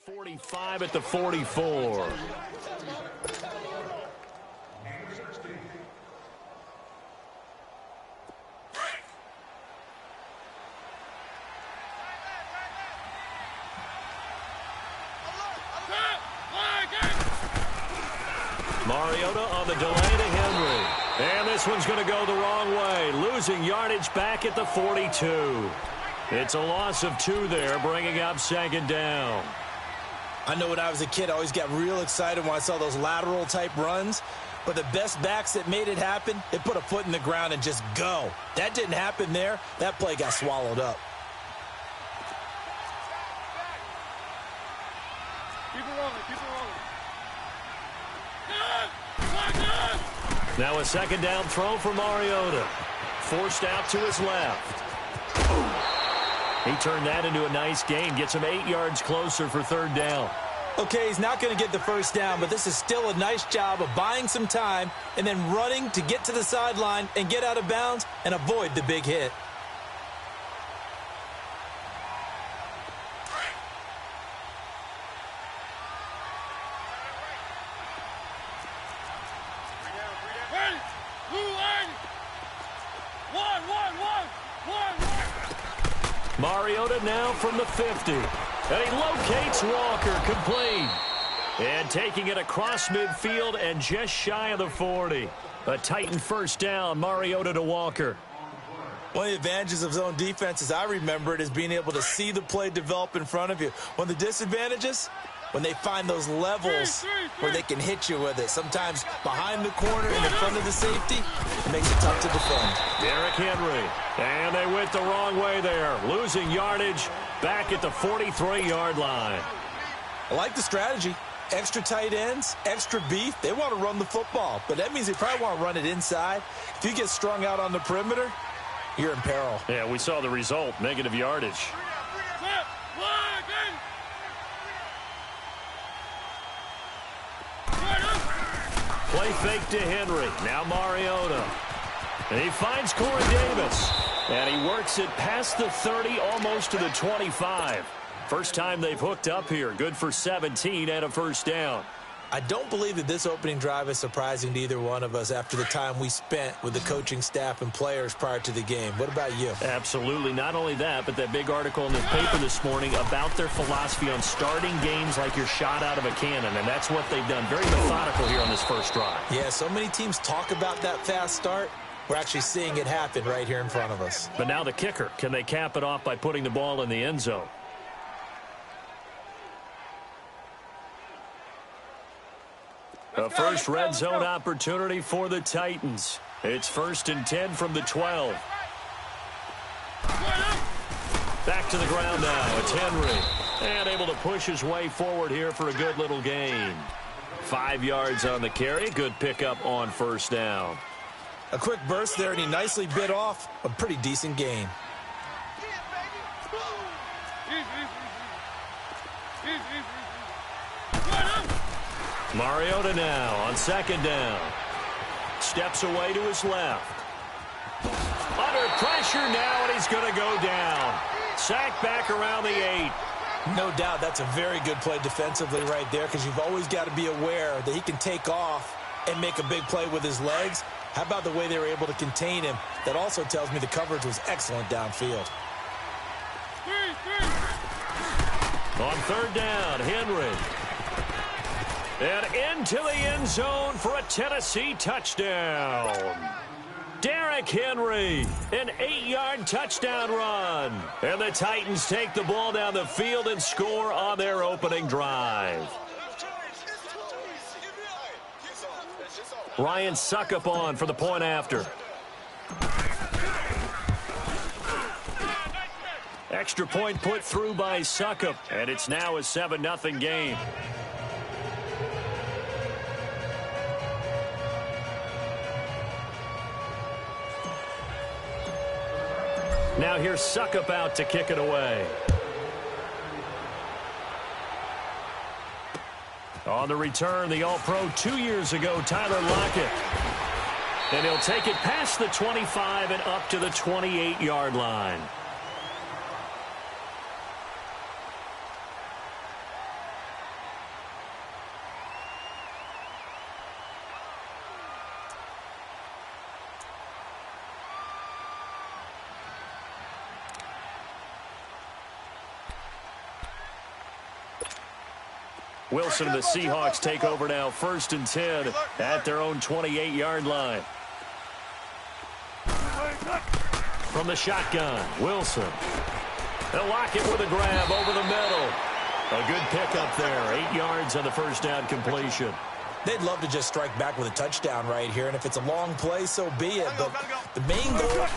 45 at the 44. Mariota on the delay to Henry. And this one's going to go the wrong way. Losing yardage back at the 42. It's a loss of 2 there, bringing up second down. I know when I was a kid, I always got real excited when I saw those lateral-type runs. But the best backs that made it happen, they put a foot in the ground and just go. That didn't happen there. That play got swallowed up. Keep it rolling, keep it rolling. Now a second down throw for Mariota. Forced out to his left. He turned that into a nice gain. Gets him 8 yards closer for third down. Okay, he's not going to get the first down, but this is still a nice job of buying some time and then running to get to the sideline and get out of bounds and avoid the big hit. Mariota now from the 50. And he locates Walker, complete. And taking it across midfield and just shy of the 40. A Titan first down, Mariota to Walker. One of the advantages of zone defense, as I remember it, is being able to see the play develop in front of you. One of the disadvantages, when they find those levels where they can hit you with it. Sometimes behind the corner and in front of the safety, it makes it tough to defend. Derrick Henry. And they went the wrong way there. Losing yardage back at the 43-yard line. I like the strategy. Extra tight ends, extra beef. They want to run the football, but that means they probably want to run it inside. If you get strung out on the perimeter, you're in peril. Yeah, we saw the result, negative yardage. Play fake to Henry. Now Mariota. And he finds Corey Davis. And he works it past the 30, almost to the 25. First time they've hooked up here. Good for 17 and a first down. I don't believe that this opening drive is surprising to either one of us after the time we spent with the coaching staff and players prior to the game. What about you? Absolutely. Not only that, but that big article in the paper this morning about their philosophy on starting games like you're shot out of a cannon, and that's what they've done. Very methodical here on this first drive. Yeah, so many teams talk about that fast start. We're actually seeing it happen right here in front of us. But now the kicker. Can they cap it off by putting the ball in the end zone? A first red zone opportunity for the Titans. It's 1st and 10 from the 12. Back to the ground now. It's Henry. And able to push his way forward here for a good little gain. 5 yards on the carry. Good pickup on first down. A quick burst there, and he nicely bit off a pretty decent gain. Mariota now on second down. Steps away to his left. Under pressure now, and he's going to go down. Sacked back around the 8. No doubt that's a very good play defensively right there, because you've always got to be aware that he can take off and make a big play with his legs. How about the way they were able to contain him? That also tells me the coverage was excellent downfield. On third down, Henry. And into the end zone for a Tennessee touchdown. Derrick Henry, an 8-yard touchdown run. And the Titans take the ball down the field and score on their opening drive. Ryan Suckup on for the point after. Extra point put through by Suckup, and it's now a 7-0 game. Now here's Suckup out to kick it away. On the return, the All-Pro 2 years ago, Tyler Lockett. And he'll take it past the 25 and up to the 28-yard line. Wilson and the Seahawks take over now, 1st and 10 at their own 28-yard line. From the shotgun, Wilson. They'll lock it with a grab over the middle. A good pickup there, 8 yards on the first down completion. They'd love to just strike back with a touchdown right here, and if it's a long play, so be it. But the main goal,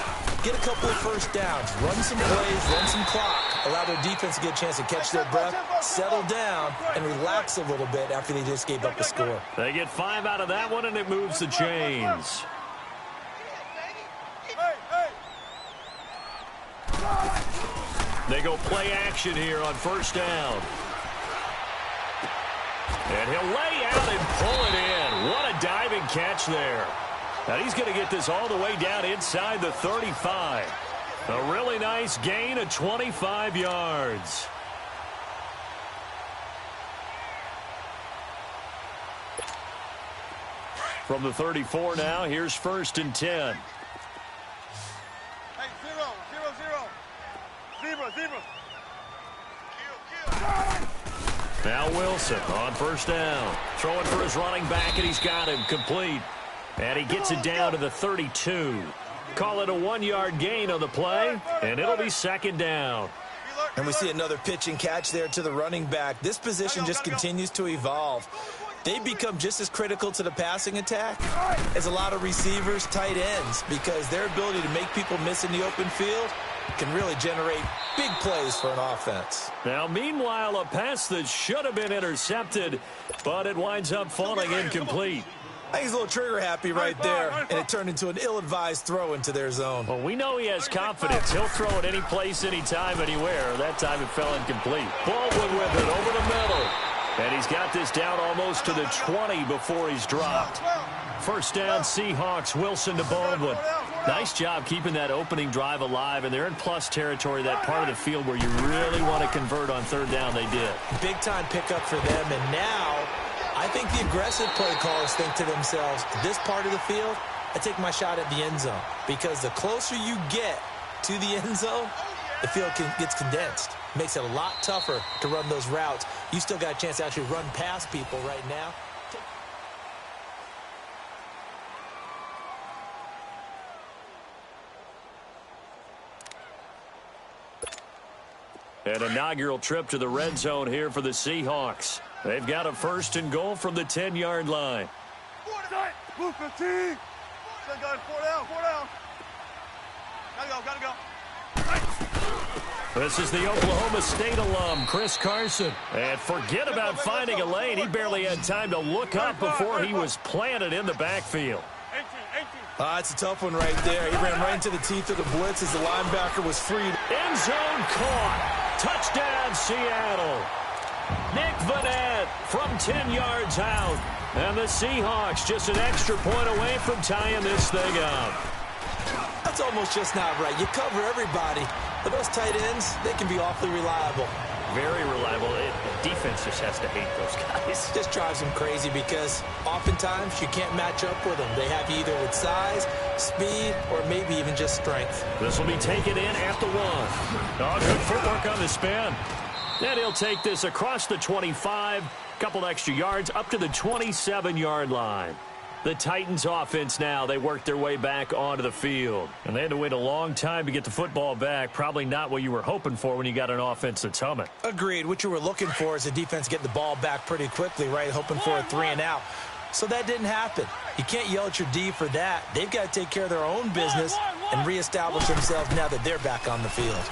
get a couple of first downs, run some plays, run some clock, allow their defense to get a chance to catch their breath, settle down, and relax a little bit after they just gave up the score. They get 5 out of that one, and it moves the chains. They go play action here on 1st down. And he'll lay out and pull it in. What a diving catch there. Now he's going to get this all the way down inside the 35. A really nice gain of 25 yards. From the 34 now, here's 1st and 10. Hey, 0, 0, 0. Zebra. Now Wilson on 1st down. Throwing for his running back, and he's got him complete. And he gets it down to the 32. Call it a 1-yard gain on the play, and it'll be 2nd down. And we see another pitch and catch there to the running back. This position just continues to evolve. They become just as critical to the passing attack as a lot of receivers, tight ends, because their ability to make people miss in the open field can really generate big plays for an offense. Now, meanwhile, a pass that should have been intercepted, but it winds up falling incomplete. I think he's a little trigger happy right there, and it turned into an ill-advised throw into their zone. Well, we know he has confidence. He'll throw it any place, anytime, anywhere. That time it fell incomplete. Baldwin with it over the middle. And he's got this down almost to the 20 before he's dropped. 1st down, Seahawks, Wilson to Baldwin. Nice job keeping that opening drive alive, and they're in plus territory, that part of the field where you really want to convert on 3rd down. They did. Big-time pickup for them, and now I think the aggressive play callers think to themselves, this part of the field, I take my shot at the end zone, because the closer you get to the end zone, the field gets condensed. Makes it a lot tougher to run those routes. You still got a chance to actually run past people right now. An inaugural trip to the red zone here for the Seahawks. They've got a 1st and goal from the 10-yard line. Move 15. 4 down. Gotta go. This is the Oklahoma State alum, Chris Carson. And forget about finding a lane. He barely had time to look up before he was planted in the backfield. 18. It's a tough one right there. He ran right into the teeth of the blitz as the linebacker was freed. End zone caught. Touchdown, Seattle. Nick Vanette from 10 yards out. And the Seahawks just an extra point away from tying this thing up. That's almost just not right. You cover everybody, but those tight ends, they can be awfully reliable. Very reliable. Defense just has to hate those guys. This drives them crazy because oftentimes you can't match up with them. They have you either with size, speed, or maybe even just strength. This will be taken in at the 1. Oh, good footwork on the spin. And he'll take this across the 25, couple extra yards up to the 27-yard line. The Titans offense now, they work their way back onto the field. And they had to wait a long time to get the football back. Probably not what you were hoping for when you got an offense that's humming. Agreed. What you were looking for is the defense getting the ball back pretty quickly, right? Hoping for a 3 and out. So that didn't happen. You can't yell at your D for that. They've got to take care of their own business and reestablish themselves now that they're back on the field.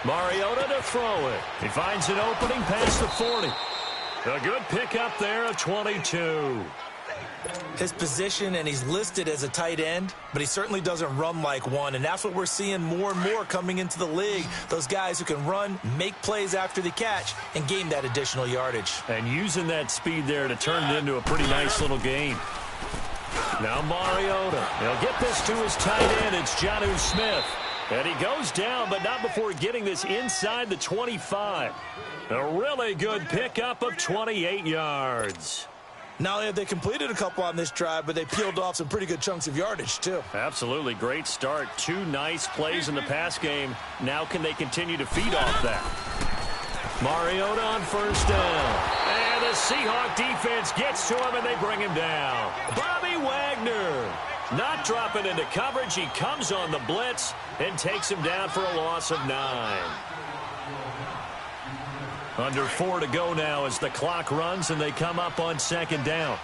Mariota to throw it. He finds an opening past the 40. A good pickup there of 22. His position, and he's listed as a tight end, but he certainly doesn't run like one, and that's what we're seeing more and more coming into the league. Those guys who can run, make plays after the catch, and gain that additional yardage. And using that speed there to turn it into a pretty nice little gain. Now Mariota. He'll get this to his tight end. It's Jonnu Smith. And he goes down, but not before getting this inside the 25. A really good pickup of 28 yards. Not only have they completed a couple on this drive, but they peeled off some pretty good chunks of yardage, too. Absolutely. Great start. 2 nice plays in the pass game. Now can they continue to feed off that? Mariota on 1st down. Seahawk defense gets to him, and they bring him down. Bobby Wagner not dropping into coverage. He comes on the blitz and takes him down for a loss of 9. Under 4 to go now as the clock runs, and they come up on 2nd down.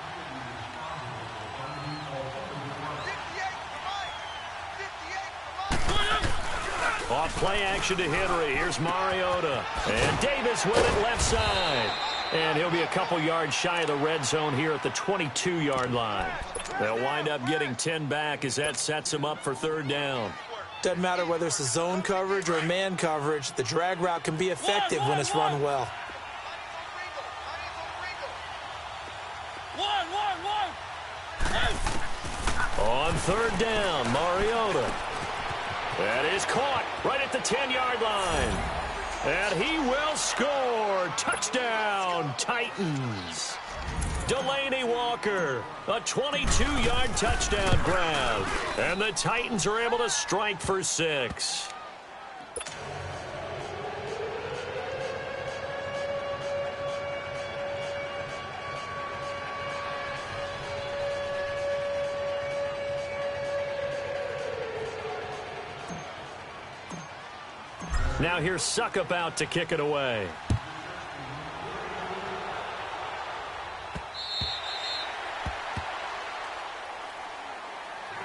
Off play action to Henry. Here's Mariota. And Davis with it left side. And he'll be a couple yards shy of the red zone here at the 22-yard line. They'll wind up getting 10 back as that sets him up for 3rd down. Doesn't matter whether it's a zone coverage or a man coverage. The drag route can be effective when it's run well. On 3rd down, Mariota. That is caught right at the 10-yard line. And he will score. Touchdown, Titans. Delaney Walker, a 22-yard touchdown grab. And the Titans are able to strike for 6. Now here's Suckup out to kick it away.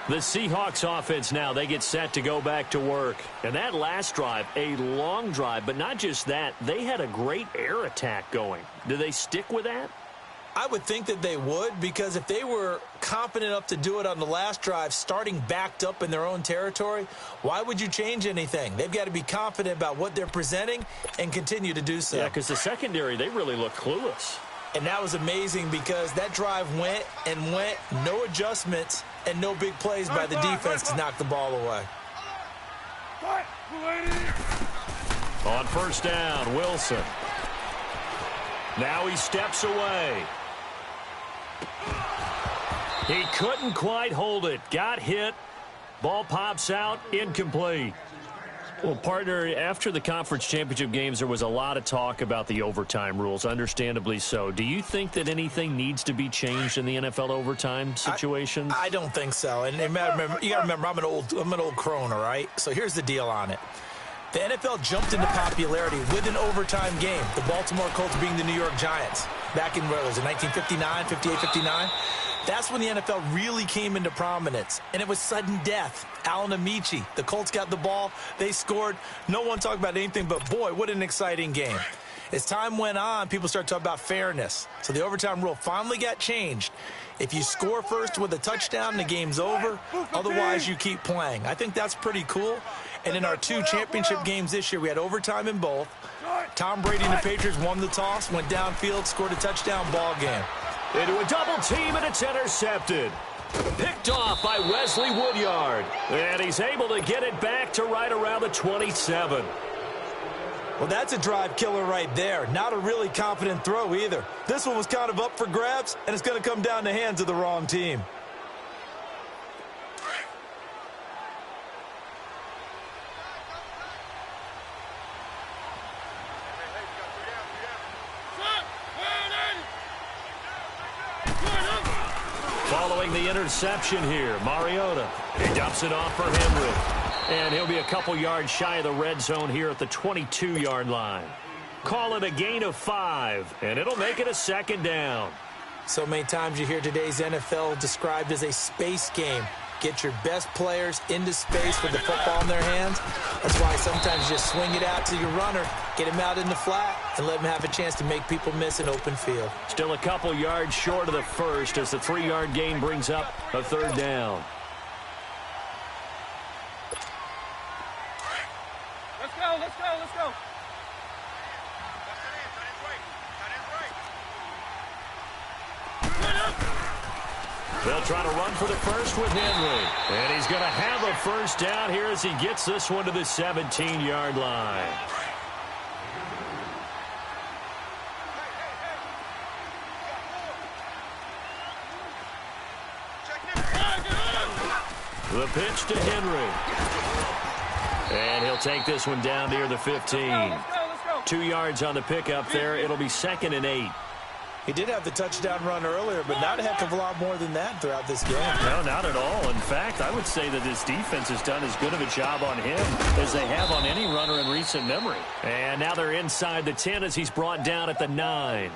The Seahawks offense now, they get set to go back to work. And that last drive, a long drive, but not just that, they had a great air attack going. Do they stick with that? I would think that they would, because if they were confident enough to do it on the last drive, starting backed up in their own territory, why would you change anything? They've got to be confident about what they're presenting and continue to do so. Yeah, because the secondary, they really look clueless. And that was amazing because that drive went and went, no adjustments, and no big plays by the defense to knock the ball away. On 1st down, Wilson. Now he steps away. He couldn't quite hold it. Got hit. Ball pops out. Incomplete. Well, partner, after the conference championship games, there was a lot of talk about the overtime rules, understandably so. Do you think that anything needs to be changed in the NFL overtime situations? I don't think so. And you got to remember, I'm an old crone, all right? So here's the deal on it. The NFL jumped into popularity with an overtime game. The Baltimore Colts being the New York Giants. Back in, what was it, 1959, 58, 59? That's when the NFL really came into prominence, and it was sudden death. Alan Amici, the Colts got the ball, they scored. No one talked about anything but, boy, what an exciting game. As time went on, people started talking about fairness. So the overtime rule finally got changed. If you score first with a touchdown, the game's over. Otherwise, you keep playing. I think that's pretty cool. And in our 2 championship games this year, we had overtime in both. Tom Brady and the Patriots won the toss, went downfield, scored a touchdown, ball game. Into a double team, and it's intercepted. Picked off by Wesley Woodyard. And he's able to get it back to right around the 27. Well, that's a drive killer right there. Not a really confident throw either. This one was kind of up for grabs, and it's going to come down the hands of the wrong team. Following the interception here, Mariota. He dumps it off for Henry. And he'll be a couple yards shy of the red zone here at the 22-yard line. Call it a gain of 5, and it'll make it a 2nd down. So many times you hear today's NFL described as a space game. Get your best players into space with the football in their hands. That's why sometimes you just swing it out to your runner, get him out in the flat, and let him have a chance to make people miss an open field. Still a couple yards short of the first as the 3-yard gain brings up a 3rd down. Let's go. They'll try to run for the first with Henry. And he's going to have a 1st down here as he gets this one to the 17-yard line. The pitch to Henry. And he'll take this one down near the 15. 2 yards on the pickup there. It'll be 2nd and 8. He did have the touchdown run earlier, but not a heck of a lot more than that throughout this game. No, not at all. In fact, I would say that this defense has done as good of a job on him as they have on any runner in recent memory. And now they're inside the 10 as he's brought down at the 9.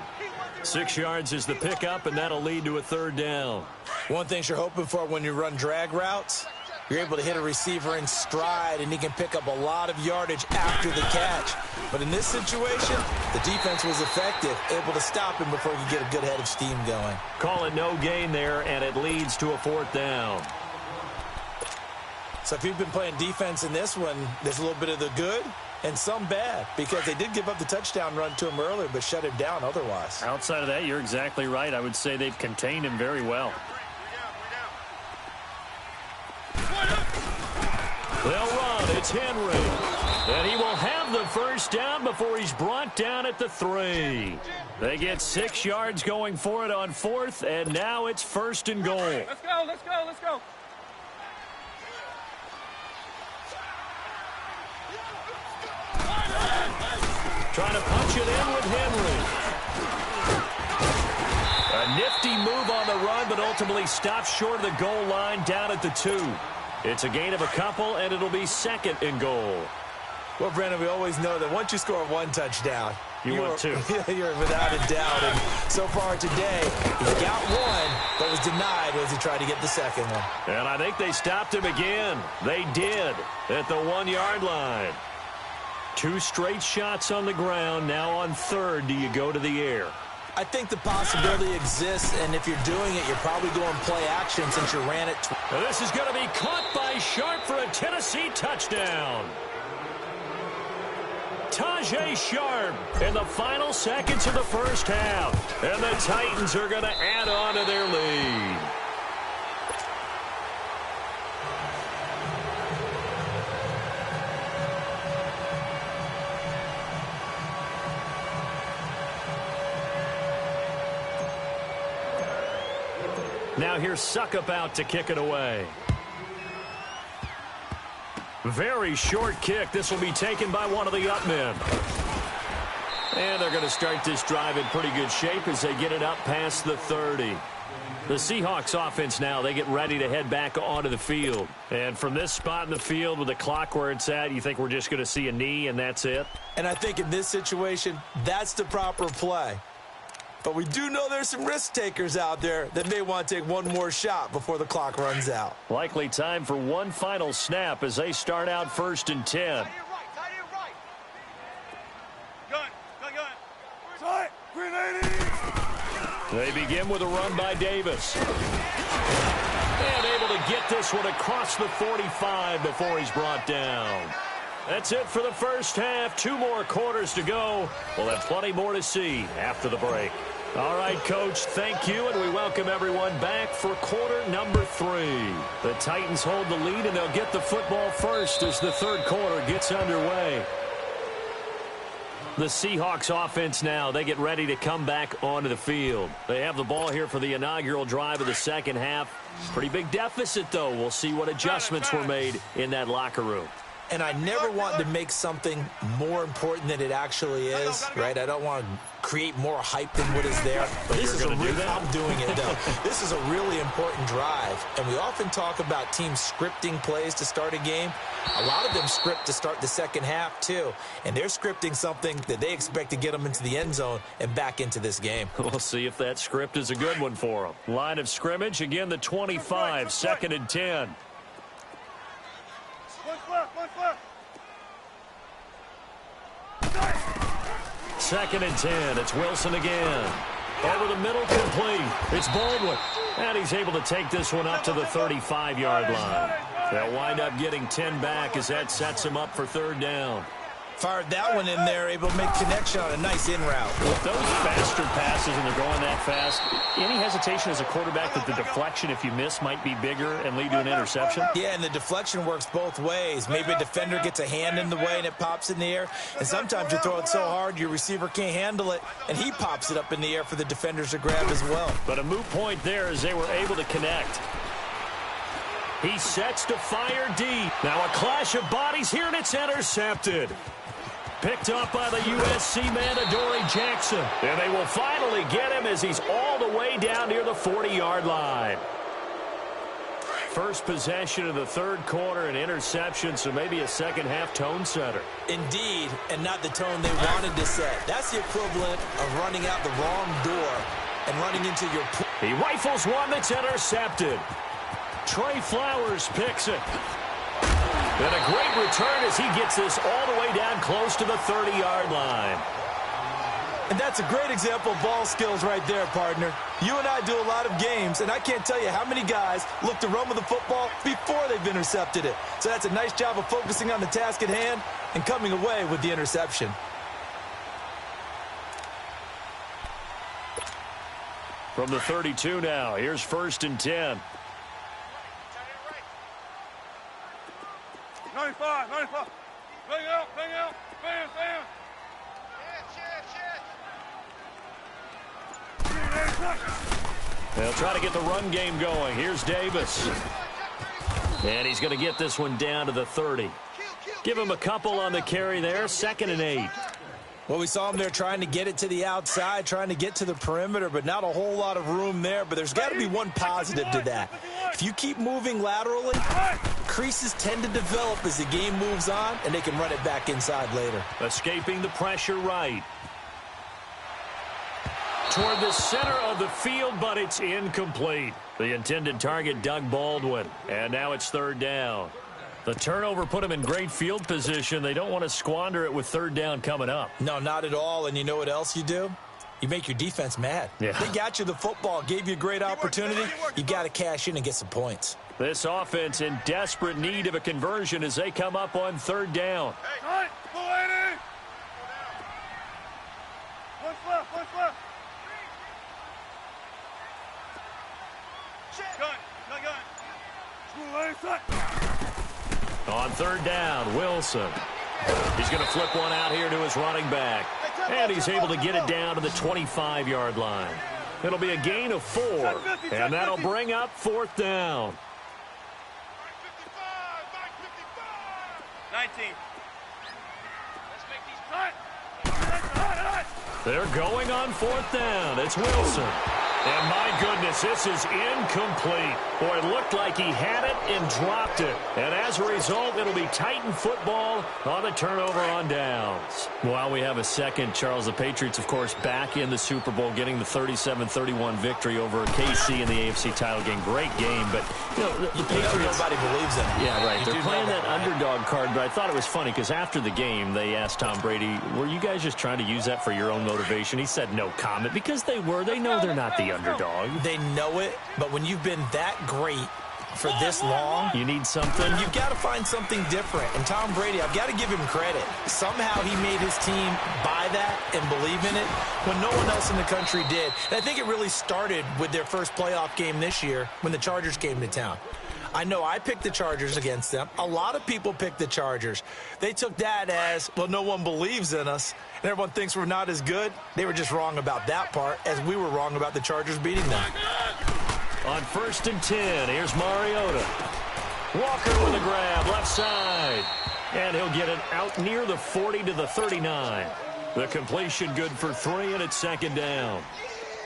6 yards is the pickup, and that'll lead to a third down. One thing you're hoping for when you run drag routes, you're able to hit a receiver in stride, and he can pick up a lot of yardage after the catch. But in this situation, the defense was effective, able to stop him before he could get a good head of steam going. Call it no gain there, and it leads to a fourth down. So if you've been playing defense in this one, there's a little bit of the good and some bad, because they did give up the touchdown run to him earlier, but shut him down otherwise. Outside of that, you're exactly right. I would say they've contained him very well. They'll run. It's Henry. And he will have the first down before he's brought down at the 3. They get 6 yards going for it on 4th, and now it's 1st and goal. Let's go, let's go, let's go. Trying to punch it in with Henry. A nifty move on the run, but ultimately stops short of the goal line down at the 2. It's a gain of a couple, and it'll be 2nd and goal. Well, Brandon, we always know that once you score 1 touchdown, you want 2. You're without a doubt. And so far today, he's got 1, but was denied as he tried to get the second one. And I think they stopped him again. They did at the 1-yard line. 2 straight shots on the ground. Now on 3rd, do you go to the air? I think the possibility exists, and if you're doing it, you're probably going play action since you ran it. This is going to be caught by Sharp for a Tennessee touchdown. Tajay Sharp in the final seconds of the first half. And the Titans are going to add on to their lead. Now here's Suckup out to kick it away. Very short kick. This will be taken by one of the up men. And they're going to start this drive in pretty good shape as they get it up past the 30. The Seahawks offense now, they get ready to head back onto the field. And from this spot in the field with the clock where it's at, you think we're just going to see a knee and that's it? And I think in this situation, that's the proper play. But we do know there's some risk takers out there that may want to take one more shot before the clock runs out. Likely time for one final snap as they start out 1st and 10. They begin with a run by Davis. And able to get this one across the 45 before he's brought down. That's it for the first half. 2 more quarters to go. We'll have plenty more to see after the break. All right, Coach, thank you, and we welcome everyone back for quarter number 3. The Titans hold the lead, and they'll get the football first as the 3rd quarter gets underway. The Seahawks offense now, they get ready to come back onto the field. They have the ball here for the inaugural drive of the second half. Pretty big deficit, though. We'll see what adjustments were made in that locker room. And I never want to make something more important than it actually is, right? I don't want to create more hype than what is there. But this is I'm doing it, though. This is a really important drive. And we often talk about teams scripting plays to start a game. A lot of them script to start the second half, too. And they're scripting something that they expect to get them into the end zone and back into this game. We'll see if that script is a good one for them. Line of scrimmage, again, the 25, 2nd and 10. Second and 10. It's Wilson again. Over the middle, complete. It's Baldwin. And he's able to take this one up to the 35-yard line. They'll wind up getting 10 back as that sets him up for 3rd down. Fired that one in there, able to make connection on a nice in route. With those faster passes and they're going that fast, any hesitation as a quarterback that the deflection, if you miss, might be bigger and lead to an interception? Yeah, and the deflection works both ways. Maybe a defender gets a hand in the way and it pops in the air. And sometimes you throw it so hard your receiver can't handle it, and he pops it up in the air for the defenders to grab as well. But a moot point there as they were able to connect. He sets to fire deep. Now a clash of bodies here, and it's intercepted. picked up by the USC man, Adoree Jackson. And they will finally get him as he's all the way down near the 40-yard line. First possession of the third quarter, an interception, so maybe a second-half tone setter. Indeed, and not the tone they wanted to set. That's the equivalent of running out the wrong door and running into your... He rifles one that's intercepted. Trey Flowers picks it. And a great return as he gets this all the way down close to the 30-yard line. And that's a great example of ball skills right there, partner. You and I do a lot of games, and I can't tell you how many guys look to run with the football before they've intercepted it. So that's a nice job of focusing on the task at hand and coming away with the interception. From the 32 now, here's 1st and 10. 95. Bring out. Bam. They'll try to get the run game going. Here's Davis. And he's going to get this one down to the 30. Give him a couple on the carry there. 2nd and 8. Well, we saw him there trying to get it to the outside, trying to get to the perimeter, but not a whole lot of room there. But there's got to be one positive to that. If you keep moving laterally, creases tend to develop as the game moves on, and they can run it back inside later. Escaping the pressure right. Toward the center of the field, but it's incomplete. The intended target, Doug Baldwin. And now it's 3rd down. The turnover put them in great field position. They don't want to squander it with 3rd down coming up. No, not at all. And you know what else you do? You make your defense mad. Yeah. They got you the football, gave you a great opportunity. You got to cash in and get some points. This offense in desperate need of a conversion as they come up on 3rd down. Hey, What's left? Gun. On 3rd down, Wilson. He's going to flip one out here to his running back. And he's able to get it down to the 25-yard line. It'll be a gain of 4. And that'll bring up 4th down. 19. They're going on 4th down. It's Wilson. And my goodness, this is incomplete. Boy, it looked like he had it and dropped it. And as a result, it'll be Titan football on the turnover on downs. While we have a second, Charles, the Patriots, of course, back in the Super Bowl, getting the 37-31 victory over KC in the AFC title game. Great game, but you know, the Patriots... Nobody believes in it. Yeah, right. They're playing that underdog card, but I thought it was funny because after the game, they asked Tom Brady, were you guys just trying to use that for your own motivation? He said no comment because they were. They know they're not the underdog. They know it, but when you've been that great for this long, you need something. You've got to find something different. And Tom Brady, I've got to give him credit. Somehow he made his team buy that and believe in it when no one else in the country did. And I think it really started with their first playoff game this year when the Chargers came to town. I know I picked the Chargers against them. A lot of people picked the Chargers. They took that as, well, no one believes in us, and everyone thinks we're not as good. They were just wrong about that part, as we were wrong about the Chargers beating them. On 1st and 10, here's Mariota. Walker with a grab, left side. And he'll get it out near the 40 to the 39. The completion good for 3, and it's 2nd down.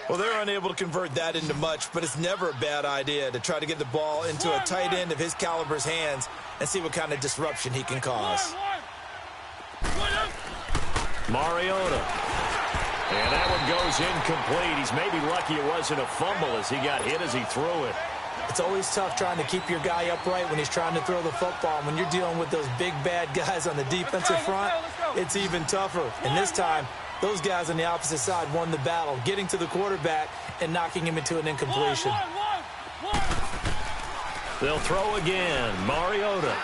Well, they're unable to convert that into much, but it's never a bad idea to try to get the ball into a tight end of his caliber's hands and see what kind of disruption he can cause. Mariota. And that one goes incomplete. He's maybe lucky it wasn't a fumble as he got hit as he threw it. It's always tough trying to keep your guy upright when he's trying to throw the football. When you're dealing with those big, bad guys on the defensive front, it's even tougher. And this time, those guys on the opposite side won the battle, getting to the quarterback and knocking him into an incompletion. They'll throw again. Mariota.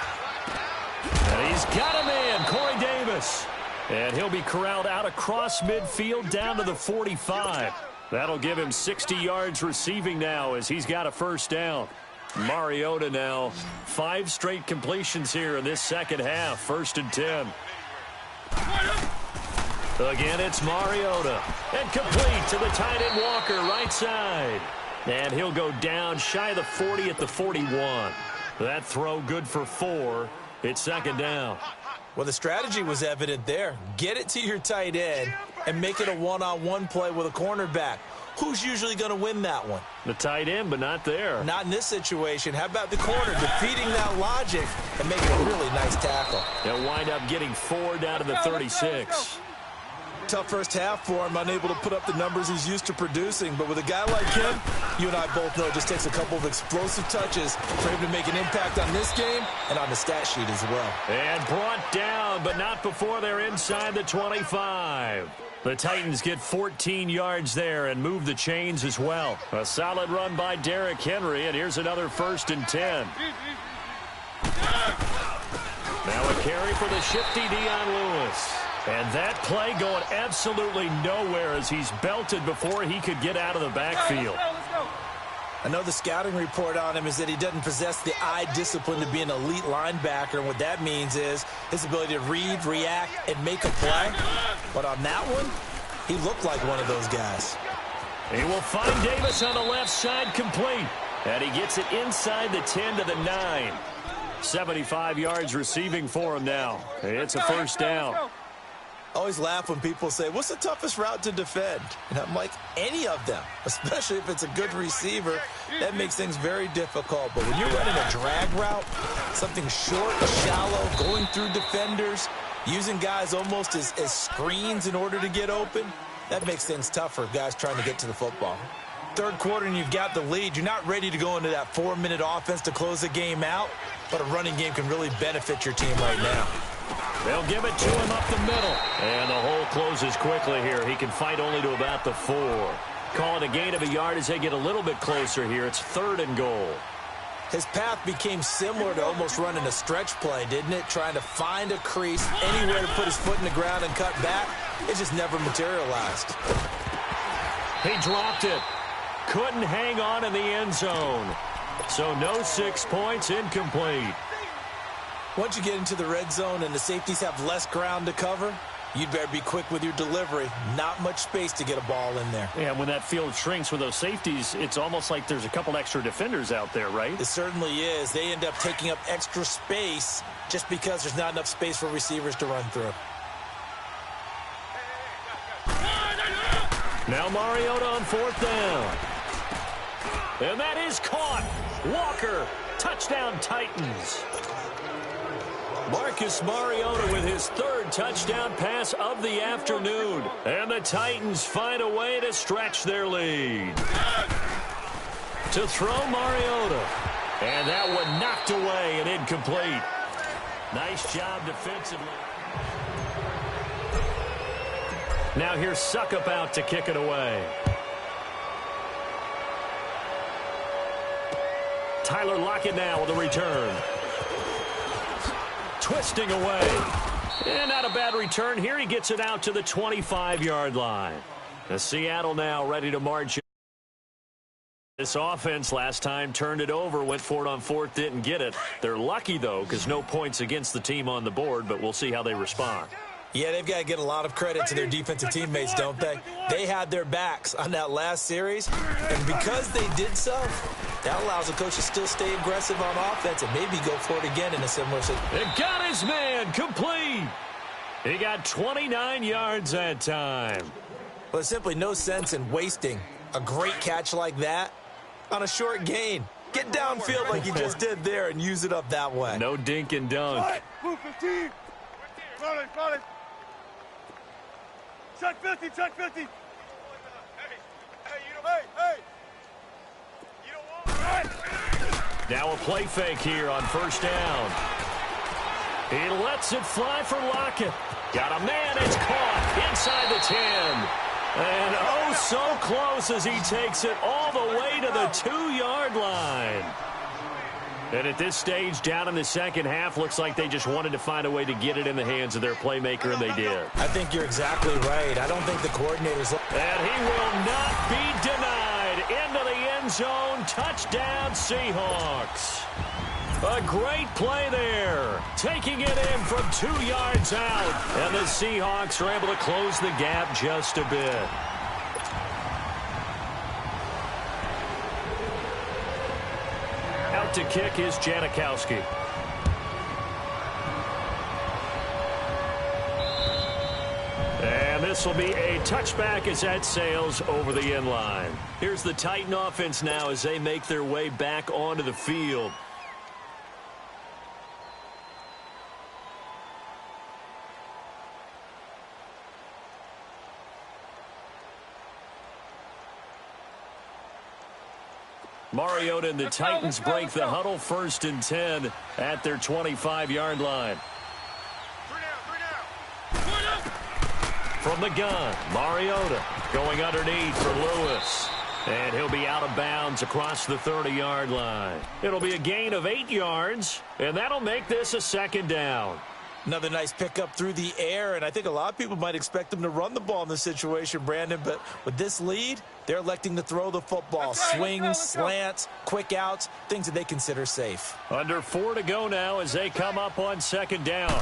And he's got a man, Corey Davis. And he'll be corralled out across midfield down to the 45. That'll give him 60 yards receiving now as he's got a 1st down. Mariota now, 5 straight completions here in this second half. 1st and 10. Again, it's Mariota. And complete to the tight end Walker, right side. And he'll go down shy of the 40 at the 41. That throw good for 4. It's 2nd down. Well, the strategy was evident there. Get it to your tight end and make it a one-on-one play with a cornerback. Who's usually going to win that one? The tight end, but not there. Not in this situation. How about the corner defeating that logic and making a really nice tackle? They'll wind up getting 4 down to the 36. Tough first half for him, unable to put up the numbers he's used to producing. But with a guy like him, you and I both know it just takes a couple of explosive touches for him to make an impact on this game and on the stat sheet as well. And brought down, but not before they're inside the 25. The Titans get 14 yards there and move the chains as well. A solid run by Derrick Henry, and here's another 1st and 10. Now a carry for the shifty Dion Lewis. And that play going absolutely nowhere as he's belted before he could get out of the backfield. I know the scouting report on him is that he doesn't possess the eye discipline to be an elite linebacker, and what that means is his ability to read, react, and make a play. But on that one, he looked like one of those guys. He will find Davis on the left side complete, and he gets it inside the 10 to the 9. 75 yards receiving for him now. It's a 1st down. I always laugh when people say, what's the toughest route to defend? And I'm like, any of them, especially if it's a good receiver. That makes things very difficult. But when you're running a drag route, something short, shallow, going through defenders, using guys almost as screens in order to get open, that makes things tough for guys trying to get to the football. Third quarter and you've got the lead. You're not ready to go into that 4-minute offense to close the game out, but a running game can really benefit your team right now. They'll give it to him up the middle. And the hole closes quickly here. He can fight only to about the 4. Call it a gain of a yard as they get a little bit closer here. It's 3rd and goal. His path became similar to almost running a stretch play, didn't it? Trying to find a crease, anywhere to put his foot in the ground and cut back. It just never materialized. He dropped it. Couldn't hang on in the end zone. So no 6 points, incomplete. Once you get into the red zone and the safeties have less ground to cover, you'd better be quick with your delivery. Not much space to get a ball in there. Yeah, when that field shrinks with those safeties, it's almost like there's a couple extra defenders out there, right? It certainly is. They end up taking up extra space just because there's not enough space for receivers to run through. Now Mariota on 4th down. And that is caught. Walker, touchdown Titans. Marcus Mariota with his 3rd touchdown pass of the afternoon. And the Titans find a way to stretch their lead. To throw Mariota. And that one knocked away and incomplete. Nice job defensively. Now here's Suckup out to kick it away. Tyler Lockett now with a return. Twisting away. And not a bad return. Here he gets it out to the 25-yard line. The Seattle now ready to march. This offense last time turned it over, went for it on 4th, didn't get it. They're lucky, though, because no points against the team on the board, but we'll see how they respond. Yeah, they've got to get a lot of credit to their defensive teammates, don't they? They had their backs on that last series, and because they did so, that allows the coach to still stay aggressive on offense and maybe go for it again in a similar situation. It got his man complete. He got 29 yards that time. Well, there's simply no sense in wasting a great catch like that on a short gain. Get downfield like you just did there and use it up that way. No dink and dunk. Move 15. Got it. Check 50, check 50. Hey, you don't want. Now a play fake here on 1st down. He lets it fly for Lockett. Got a man, it's caught inside the 10. And oh, so close as he takes it all the way to the 2-yard line. And at this stage, down in the second half, looks like they just wanted to find a way to get it in the hands of their playmaker, and they did. I think you're exactly right. I don't think the coordinators... And he will not be denied. Into the end zone. Touchdown, Seahawks. A great play there. Taking it in from 2 yards out. And the Seahawks are able to close the gap just a bit. Out to kick is Janikowski. this will be a touchback as that sails over the end line. Here's the Titan offense now as they make their way back onto the field. Mariota and the Titans break the huddle, 1st and 10 at their 25-yard line. From the gun, Mariota going underneath for Lewis. And he'll be out of bounds across the 30-yard line. It'll be a gain of 8 yards, and that'll make this a 2nd down. Another nice pickup through the air, and I think a lot of people might expect them to run the ball in this situation, Brandon, but with this lead, they're electing to throw the football. Swings, slants, quick outs, things that they consider safe. Under 4 to go now as they come up on 2nd down.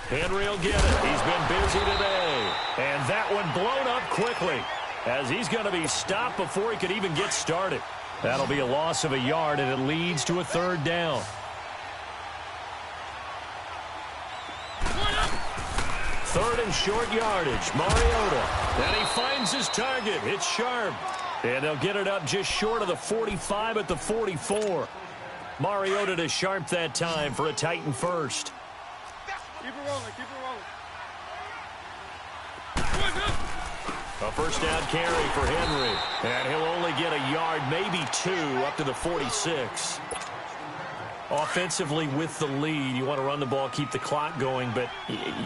Henry will get it. He's been busy today. And that one blown up quickly as he's going to be stopped before he could even get started. That'll be a loss of a yard, and it leads to a 3rd down. 3rd and short yardage. Mariota. And he finds his target. It's Sharp. And they'll get it up just short of the 45 at the 44. Mariota to Sharp that time for a Titan first. Keep it rolling, keep it rolling. A 1st down carry for Henry. And he'll only get a yard, maybe 2, up to the 46. Offensively with the lead, you want to run the ball, keep the clock going, but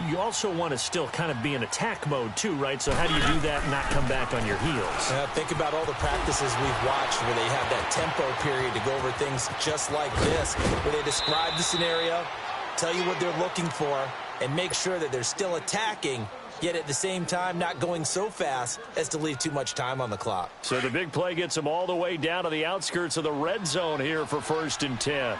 you also want to still kind of be in attack mode too, right? So how do you do that and not come back on your heels? Think about all the practices we've watched where they have that tempo period to go over things just like this, where they describe the scenario, tell you what they're looking for, and make sure that they're still attacking, yet at the same time not going so fast as to leave too much time on the clock. So the big play gets them all the way down to the outskirts of the red zone here for 1st and 10.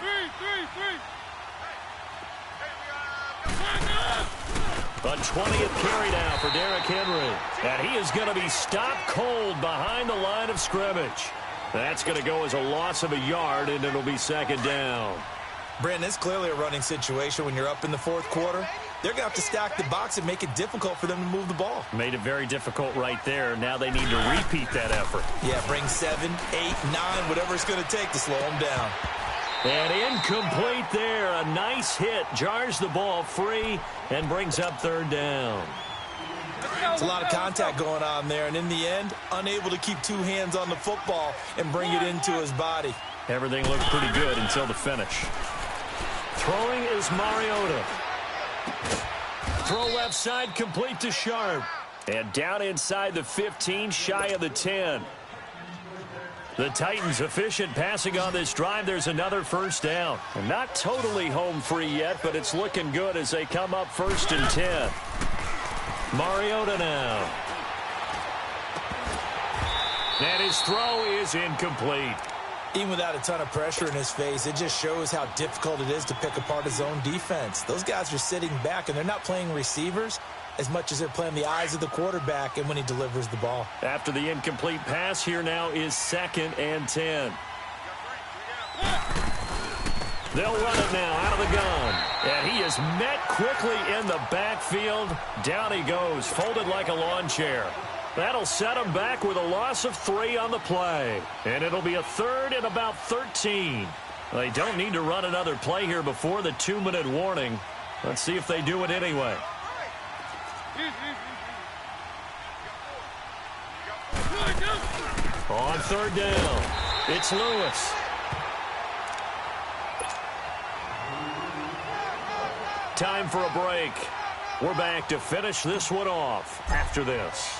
A 20th carry now for Derrick Henry. And he is going to be stopped cold behind the line of scrimmage. That's going to go as a loss of a yard, and it'll be 2nd down. Brandon, it's clearly a running situation when you're up in the 4th quarter. They're going to have to stack the box and make it difficult for them to move the ball. Made it very difficult right there. Now they need to repeat that effort. Yeah, bring 7, 8, 9, whatever it's going to take to slow them down. And incomplete there. A nice hit. Jars the ball free and brings up 3rd down. There's a lot of contact going on there, and in the end, unable to keep 2 hands on the football and bring it into his body. Everything looked pretty good until the finish. Throwing is Mariota. Throw left side, complete to Sharp. And down inside the 15, shy of the 10. The Titans efficient passing on this drive. There's another 1st down. And not totally home free yet, but it's looking good as they come up 1st and 10. Mariota now. And his throw is incomplete. Even without a ton of pressure in his face, it just shows how difficult it is to pick apart his own defense. Those guys are sitting back, and they're not playing receivers as much as they're playing the eyes of the quarterback and when he delivers the ball. After the incomplete pass, here now is 2nd and 10. They'll run it now out of the gun. And he is met quickly in the backfield. Down he goes, folded like a lawn chair. That'll set him back with a loss of 3 on the play. And it'll be a 3rd and about 13. They don't need to run another play here before the 2-minute warning. Let's see if they do it anyway. On 3rd down, it's Lewis. Time for a break. We're back to finish this one off after this.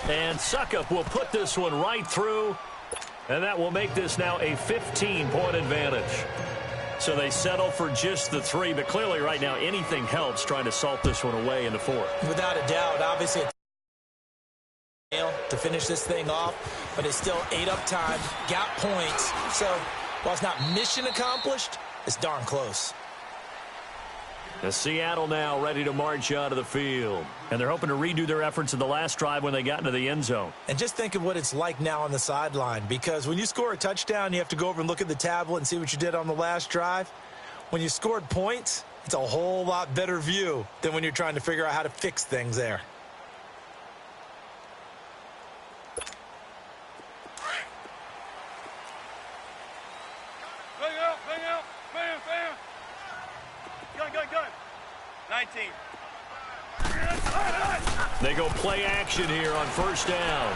And Suckup will put this one right through, and that will make this now a 15-point advantage. So they settle for just the 3, but clearly right now anything helps trying to salt this one away in the 4th. Without a doubt, obviously to finish this thing off, but it's still 8 up time, got points. So while it's not mission accomplished, it's darn close. The Seattle now ready to march out of the field. And they're hoping to redo their efforts in the last drive when they got into the end zone. And just think of what it's like now on the sideline, because when you score a touchdown, you have to go over and look at the tablet and see what you did on the last drive. When you scored points, It's a whole lot better view than when you're trying to figure out how to fix things there. Bang out, bang out, bam, bam. Gun. 19. They go play action here on first down.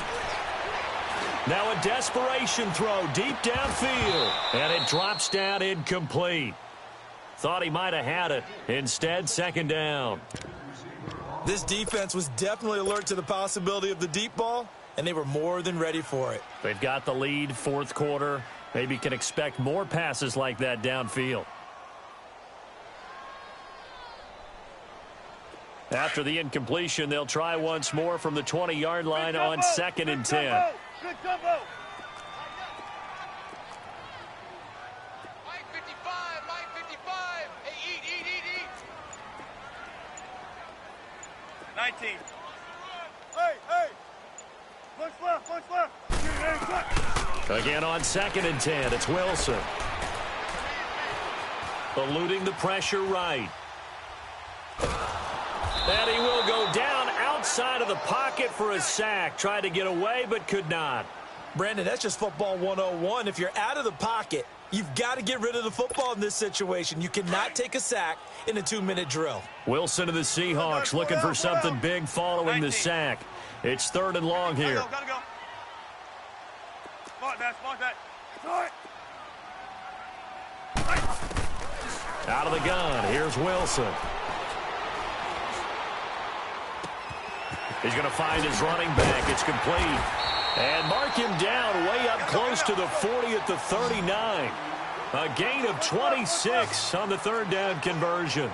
Now a desperation throw deep downfield, and it drops down incomplete. Thought he might have had it. Instead, second down. This defense was definitely alert to the possibility of the deep ball, and they were more than ready for it. They've got the lead, fourth quarter. Maybe can expect more passes like that downfield. After the incompletion, they'll try once more from the 20-yard line on 2nd and 10. Good combo. Mike 55. Hey, eat. 19. Hey. Punch left. Again on 2nd and 10, it's Wilson. Eluding the pressure right. And he will go down outside of the pocket for a sack. Tried to get away, but could not. Brandon, that's just football 101. If you're out of the pocket, you've got to get rid of the football in this situation. You cannot take a sack in a 2-minute drill. Wilson of the Seahawks looking for something big following the sack. It's 3rd and long here. Gotta go. Spot that. Out of the gun, here's Wilson. He's going to find his running back. It's complete. And mark him down way up close to the 40 at the 39. A gain of 26 on the 3rd down conversion.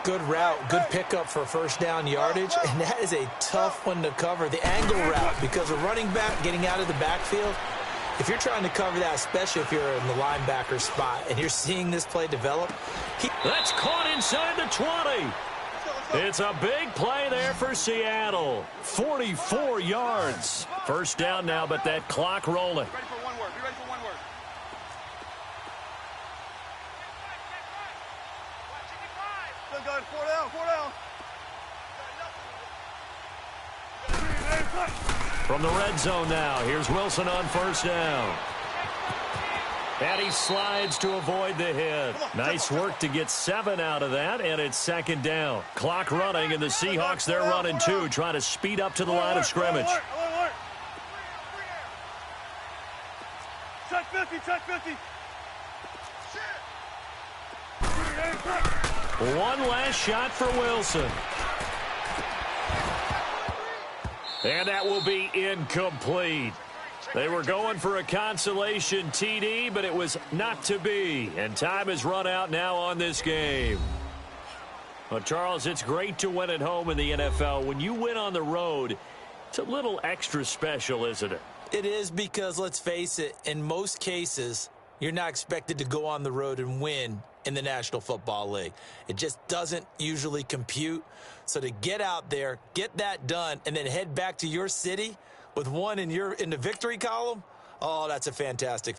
Good route, good pickup for first down yardage, and that is a tough one to cover. The angle route, because a running back getting out of the backfield, if you're trying to cover that, especially if you're in the linebacker spot and you're seeing this play develop. That's caught inside the 20. It's a big play there for Seattle. 44 yards. First down now, but that clock rolling. Be ready for one word. Good. 4 down. From the red zone now, here's Wilson on first down. And he slides to avoid the hit. Nice work to get 7 out of that, and it's second down. Clock running, and the Seahawks, they're running too, trying to speed up to the line of scrimmage. Check 50. One last shot for Wilson. And that will be incomplete. They were going for a consolation TD, but it was not to be. And time has run out now on this game. Well, Charles, it's great to win at home in the NFL. When you win on the road, it's a little extra special, isn't it? It is, because, let's face it, in most cases, you're not expected to go on the road and win in the National Football League. It just doesn't usually compute. So to get out there, get that done, and then head back to your city with one in the victory column, oh, that's a fantastic